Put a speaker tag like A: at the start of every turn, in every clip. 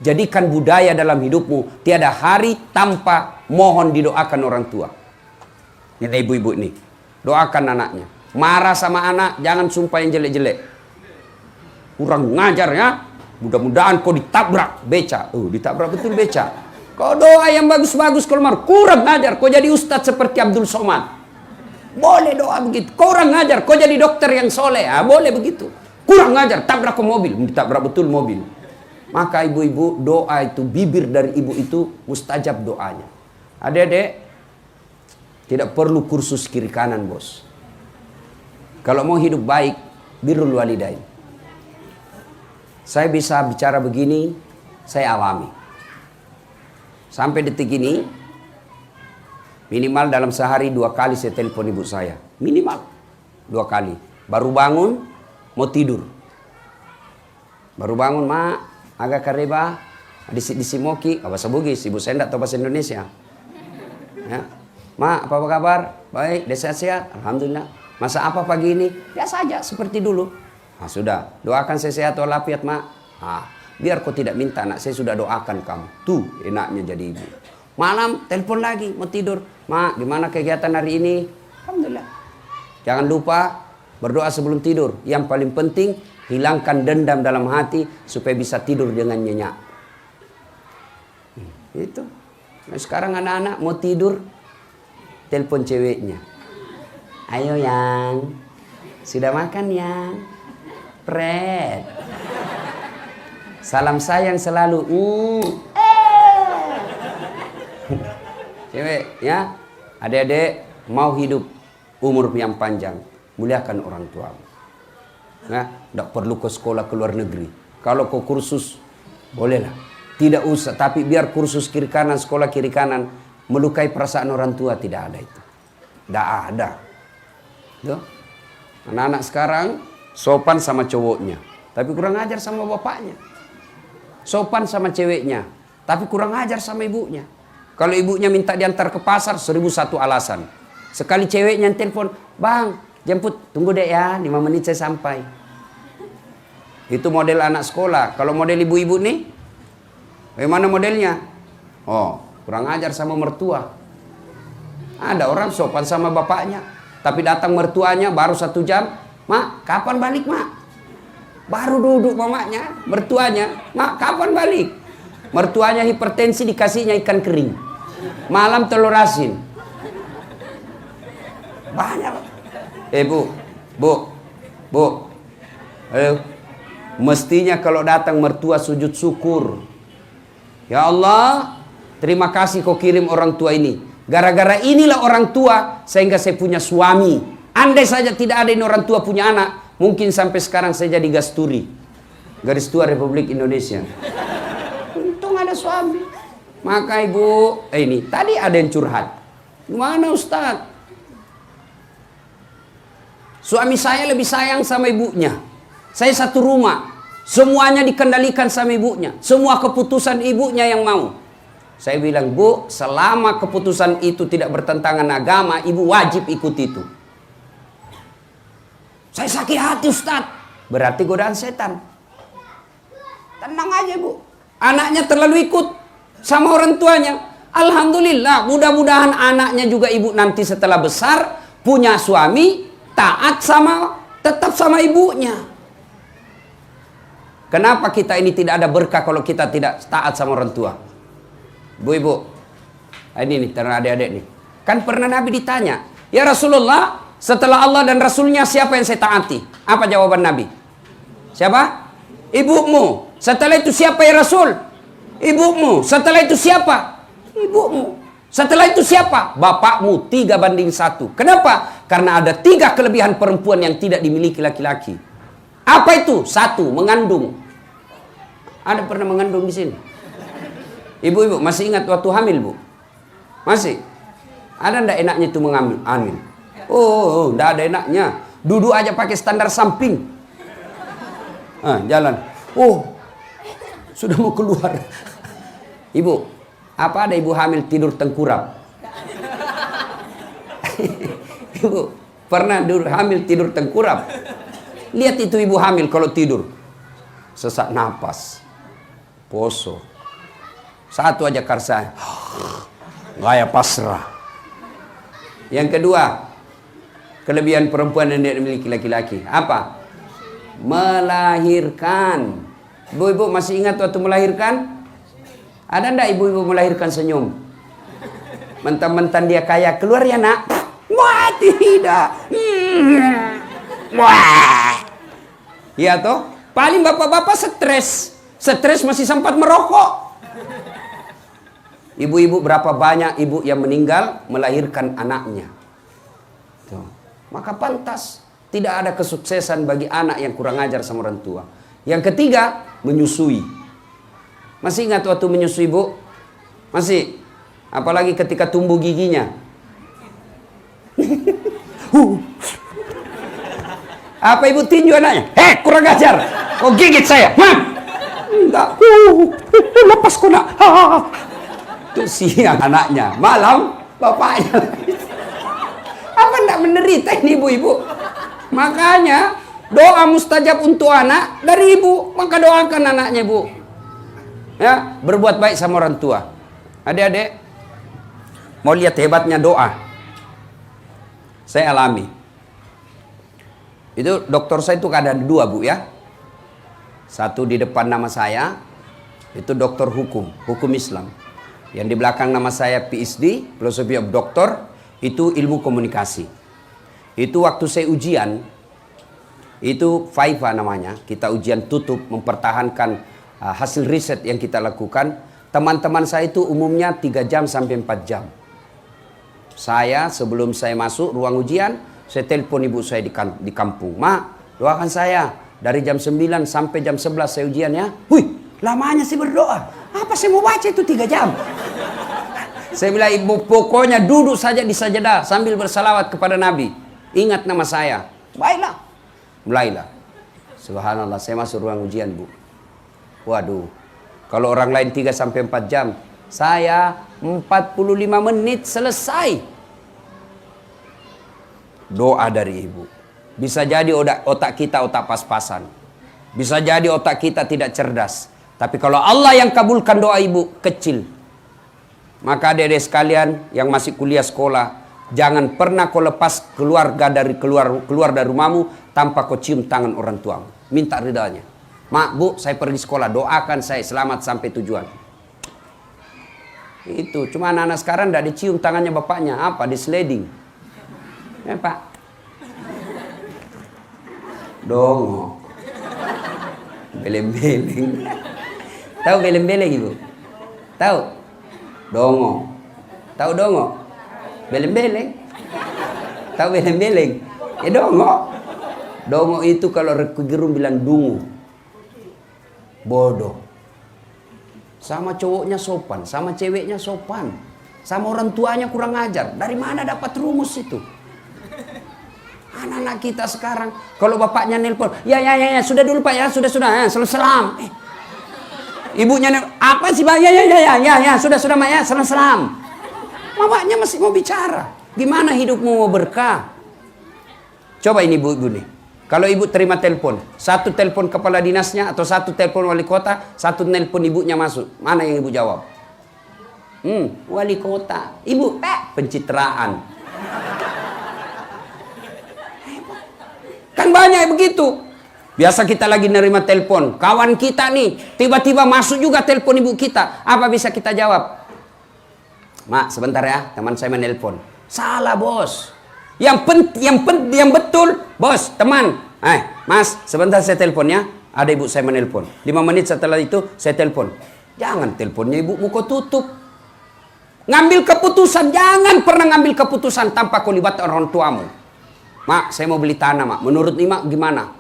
A: Jadikan budaya dalam hidupmu. Tiada hari tanpa mohon didoakan orang tua. Ini ibu-ibu nih. Doakan anaknya. Marah sama anak, jangan sumpah yang jelek-jelek. Kurang ngajar ya. Mudah-mudahan kau ditabrak beca. Ditabrak betul beca. Kau doa yang bagus-bagus kalau marah. Kurang ngajar. Kau jadi ustadz seperti Abdul Somad. Boleh doa begitu. Kurang ngajar. Kau jadi dokter yang soleh. Boleh begitu. Kurang ngajar. Tabrak ke mobil. Ditabrak betul mobil. Maka ibu-ibu, doa itu, bibir dari ibu itu mustajab doanya. Adik-adik, tidak perlu kursus kiri kanan, bos. Kalau mau hidup baik, birrul walidain. Saya bisa bicara begini, saya alami. Sampai detik ini, minimal dalam sehari 2 kali saya telepon ibu saya. Minimal 2 kali. Baru bangun, mau tidur. Baru bangun, mak. Agak kareba, disimoki, bahasa Bugis, ibu saya enggak tahu bahasa Indonesia. Ya. Ma, apa kabar? Baik, sehat-sehat? Alhamdulillah. Masa apa pagi ini? Biasa saja, seperti dulu. Sudah, doakan saya sehat walafiat, mak. Biar kau tidak minta, anak saya sudah doakan kamu. Tuh, enaknya jadi ibu. Malam, telepon lagi, mau tidur. Mak, gimana kegiatan hari ini? Alhamdulillah. Jangan lupa berdoa sebelum tidur. Yang paling penting, hilangkan dendam dalam hati supaya bisa tidur dengan nyenyak. Itu. Nah, sekarang anak-anak mau tidur, telepon ceweknya. Ayo yang, sudah makan yang, Fred. Salam sayang selalu. Cewek, ya, adik-adik mau hidup umur yang panjang, muliakan orang tua. Nah, tidak perlu ke sekolah ke luar negeri. Kalau kau kursus, bolehlah. Tidak usah, tapi biar kursus kiri kanan, sekolah kiri kanan, melukai perasaan orang tua, tidak ada itu. Tidak ada. Tuh. Anak-anak sekarang sopan sama cowoknya, tapi kurang ajar sama bapaknya. Sopan sama ceweknya, tapi kurang ajar sama ibunya. Kalau ibunya minta diantar ke pasar, 1001 alasan. Sekali ceweknya yang telepon, bang, jemput, tunggu deh ya, 5 menit saya sampai. Itu model anak sekolah. Kalau model ibu-ibu nih, bagaimana modelnya? Kurang ajar sama mertua. Ada orang sopan sama bapaknya, tapi datang mertuanya baru 1 jam. Mak, kapan balik, mak? Baru duduk mamanya, mertuanya. Mak, kapan balik? Mertuanya hipertensi, dikasihnya ikan kering. Malam telur asin. Banyak. Bu. Ayo. Mestinya kalau datang mertua sujud syukur. Ya Allah, terima kasih kau kirim orang tua ini. Gara-gara inilah orang tua sehingga saya punya suami. Andai saja tidak ada ini orang tua punya anak, mungkin sampai sekarang saya jadi gasturi. Garis Tua Republik Indonesia. Untung ada suami. Maka ibu, ini tadi ada yang curhat. Gimana Ustaz? Suami saya lebih sayang sama ibunya. Saya satu rumah. Semuanya dikendalikan sama ibunya. Semua keputusan ibunya yang mau. Saya bilang, Bu, selama keputusan itu tidak bertentangan agama, ibu wajib ikut itu. Saya sakit hati Ustaz. Berarti godaan setan. Tenang aja Bu. Anaknya terlalu ikut sama orang tuanya. Alhamdulillah, mudah-mudahan anaknya juga ibu nanti setelah besar punya suami taat tetap sama ibunya. Kenapa kita ini tidak ada berkah kalau kita tidak taat sama orang tua? Bu-ibu, ini nih, karena adik-adik nih. Kan pernah Nabi ditanya, ya Rasulullah, setelah Allah dan Rasulnya siapa yang saya taati? Apa jawaban Nabi? Siapa? Ibumu. Setelah itu siapa ya Rasul? Ibumu. Setelah itu siapa? Ibumu. Setelah itu siapa? Bapakmu. 3:1. Kenapa? Karena ada 3 kelebihan perempuan yang tidak dimiliki laki-laki. Apa itu? 1, mengandung. Ada pernah mengandung di sini? Ibu-ibu masih ingat waktu hamil, Bu? Masih? Ada ndak enaknya itu mengambil hamil? Ndak ada enaknya. Duduk aja pakai standar samping. Jalan. Sudah mau keluar. Ibu, apa ada ibu hamil tidur tengkurap? Ibu, pernah hamil tidur tengkurap? Lihat itu ibu hamil kalau tidur. Sesak napas. Poso. Satu aja karsa. Gaya pasrah. Yang kedua, kelebihan perempuan yang tidak dimiliki laki-laki. Apa? Melahirkan. Ibu-ibu masih ingat waktu melahirkan? Ada enggak ibu-ibu melahirkan senyum? Mentang-mentang dia kaya, keluar ya nak? Wah, tidak. Wah. Ya toh? Paling bapak-bapak stres. Stres masih sempat merokok. Ibu-ibu berapa banyak ibu yang meninggal melahirkan anaknya. Tuh. Maka pantas tidak ada kesuksesan bagi anak yang kurang ajar sama orang tua. Yang ketiga, menyusui. Masih ingat waktu menyusui, Bu? Masih? Apalagi ketika tumbuh giginya. Apa ibu tinju anaknya? Kurang ajar. Kau gigit saya. Enggak. Lepas kau nak. Itu siang anaknya. Malam bapaknya. Apa enggak menderita ini ibu-ibu? Makanya doa mustajab untuk anak dari ibu. Maka doakan anaknya, Bu. Ya, berbuat baik sama orang tua. Adik-adik, mau lihat hebatnya doa? Saya alami. Itu dokter saya itu ada dua, Bu, ya. Satu di depan nama saya, itu dokter hukum Islam. Yang di belakang nama saya PhD, Philosophy of Doctor, itu ilmu komunikasi. Itu waktu saya ujian, itu FIFA namanya, kita ujian tutup mempertahankan hasil riset yang kita lakukan. Teman-teman saya itu umumnya 3 jam sampai 4 jam. Saya sebelum saya masuk ruang ujian, saya telepon ibu saya di kampung. Ma, doakan saya. Dari jam 9 sampai jam 11 saya ujian ya. Wih, lamanya sih berdoa. Apa saya mau baca itu 3 jam? Saya bilang, ibu pokoknya duduk saja di sajadah sambil bersalawat kepada Nabi. Ingat nama saya. Baiklah. Mulailah. Subhanallah, saya masuk ruang ujian, Bu. Waduh, kalau orang lain 3 sampai 4 jam, saya 45 menit selesai. Doa dari ibu. Bisa jadi otak kita otak pas-pasan. Bisa jadi otak kita tidak cerdas. Tapi kalau Allah yang kabulkan doa ibu, kecil. Maka adik-adik sekalian yang masih kuliah sekolah, jangan pernah kau lepas keluar dari rumahmu tanpa kau cium tangan orang tuamu. Minta ridanya. Mak, Bu, saya pergi sekolah, doakan saya selamat sampai tujuan. Itu, cuma anak-anak sekarang tidak dicium tangannya bapaknya. Apa? Di-sliding. Ya, Pak. Dongo. Beleng-beleng. Tahu beleng-beleng, Ibu? Tahu? Dongo. Tahu dongo? Beleng-beleng. Tahu beleng-beleng? Ya dongo. Dongo itu kalau Rocky Gerung bilang dungu. Bodoh. Sama cowoknya sopan, sama ceweknya sopan, sama orang tuanya kurang ajar. Dari mana dapat rumus itu? Anak-anak kita sekarang, kalau bapaknya nelpon, ya, sudah dulu Pak ya, sudah, salam. Ibunya apa sih Pak? Ya, sudah Mak ya, salam. Bapaknya masih mau bicara. Gimana hidupmu mau berkah? Coba ini ibu-ibu nih. Kalau ibu terima telepon, satu telepon kepala dinasnya atau satu telepon wali kota, satu telepon ibunya masuk. Mana yang ibu jawab? Wali kota. Ibu, pencitraan. Kan banyak begitu. Biasa kita lagi nerima telepon, kawan kita nih, tiba-tiba masuk juga telepon ibu kita. Apa bisa kita jawab? Mak, sebentar ya, teman saya menelpon. Salah, Bos. Yang betul, Bos, teman. Mas, sebentar saya telepon ya. Ada ibu saya menelpon. 5 menit setelah itu saya telepon. Jangan teleponnya ibu kau tutup. Ngambil keputusan, jangan pernah ngambil keputusan tanpa kau libat orang tuamu. Mak, saya mau beli tanah, Mak. Menurut Mak gimana?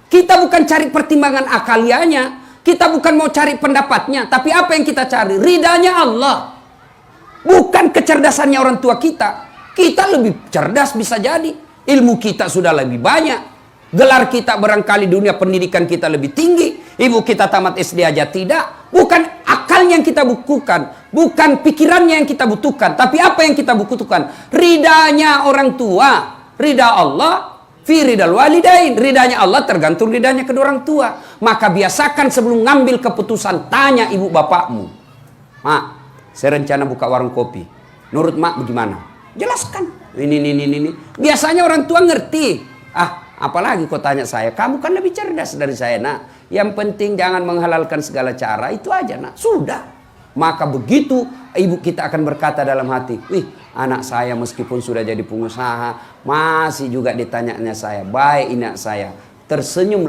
A: Kita bukan cari pertimbangan akalianya, kita bukan mau cari pendapatnya, tapi apa yang kita cari? Ridanya Allah. Bukan kecerdasannya orang tua kita. Kita lebih cerdas bisa jadi. Ilmu kita sudah lebih banyak. Gelar kita barangkali dunia pendidikan kita lebih tinggi. Ibu kita tamat SD aja tidak. Bukan akalnya yang kita butuhkan. Bukan pikirannya yang kita butuhkan. Tapi apa yang kita butuhkan? Ridanya orang tua. Ridha Allah. Fi ridal walidain, ridanya Allah tergantung ridanya kedua orang tua. Maka biasakan sebelum ngambil keputusan tanya ibu bapakmu. Mak, saya rencana buka warung kopi. Menurut mak bagaimana? Jelaskan. Ini. Biasanya orang tua ngerti. Apalagi kau tanya saya, kamu kan lebih cerdas dari saya, nak. Yang penting jangan menghalalkan segala cara, itu aja, nak. Sudah. Maka begitu ibu kita akan berkata dalam hati, wih, anak saya meskipun sudah jadi pengusaha, masih juga ditanyanya saya, baik anak saya. Tersenyum.